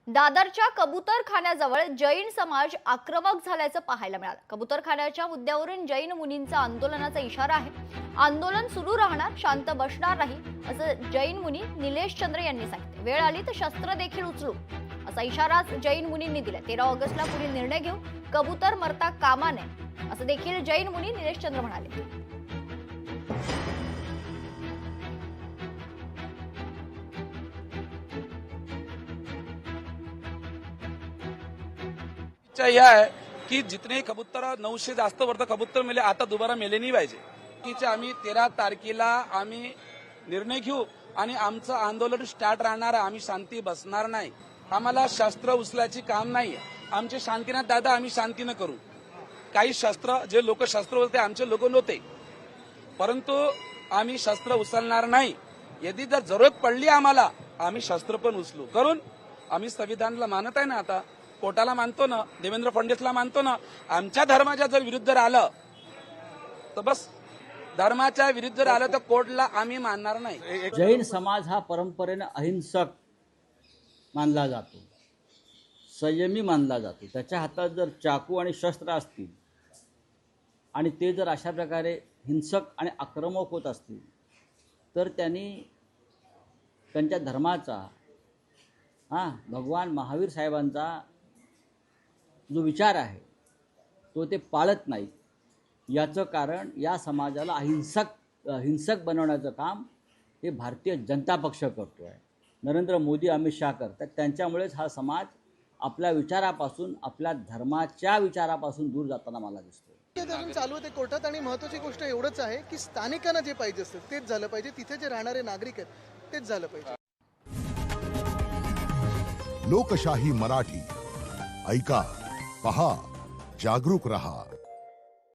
दादरच्या कबूतरखान्याजवळ जैन समाज आक्रमक झाल्याचं पाहायला मिळालं। कबूतरखान्याच्या मुद्द्यावरून जैन मुनींचा आंदोलनाचा इशारा आहे। आंदोलन सुरू राहणार, शांत बसणार नाही असं जैन मुनी निलेश चंद्र यांनी सांगितलं। वेळ आली तर शस्त्र देखील उचलू असा इशारा जैन मुनींनी दिला। 13 ऑगस्टला पुढील निर्णय घेऊ, कबूतर मरता कामा नये असं देखील जैन मुनी निलेश चंद्र म्हणाले। यह है की जितने कबूतर 900 जास्त वर्ष कबूतर मेले आता दोबारा मेले नाही पाहिजे की आम्ही 13 तारखेला आम्ही निर्णय घेऊ आणि आमचं आंदोलन स्टार्ट राहणार आहे। आम्ही शांती बसणार नाही, आम्हाला शस्त्र उचलायची काम नाही। आमचे शांतीने दादा आम्ही शांतीने करू। काही शस्त्र जे लोक शस्त्र उचलते आमचे लोक नव्हते, परंतु आम्ही शस्त्र उचलणार नाही। यदि जर जरूरत पडली आम्हाला आम्ही शस्त्र पण उचलू करून आम्ही संविधानाला मानत आहे ना, आता कोर्टाला मानतो ना, देवेंद्र फडणवीसला मानतो ना। आमच्या धर्माच्या जर विरुद्ध आलं तर बस, धर्माच्या विरुद्ध आलं तर कोर्टला आम्ही मानणार नाही। जैन समाज हा परंपरेने अहिंसक मानला जातो, संयमी मानला जातो। त्याच्या हातात जर चाकू आणि शस्त्र असतील आणि ते जर अशा प्रकारे हिंसक आणि आक्रमक होत असतील तर त्यांनी त्यांच्या धर्माचा भगवान महावीर साहेबांचा जो विचार आहे तो ते पाळत नाही। याचं कारण या समाजाला हिंसक बनवण्याचं काम हे भारतीय जनता पक्ष करतो आहे। नरेंद्र मोदी, अमित शाह करतात। त्यांच्यामुळेच हा समाज आपल्या विचारापासून, आपल्या धर्माच्या विचारापासून दूर जाताना मला दिसतो। अजून चालू होते कोर्टात आणि महत्त्वाची गोष्ट एवढंच आहे की स्थानिकांना जे पाहिजे असतं तेच झालं पाहिजे, तिथे जे राहणारे नागरिक आहेत तेच झालं पाहिजे। लोकशाही मराठी ऐका, पहा, जागरूक रहा।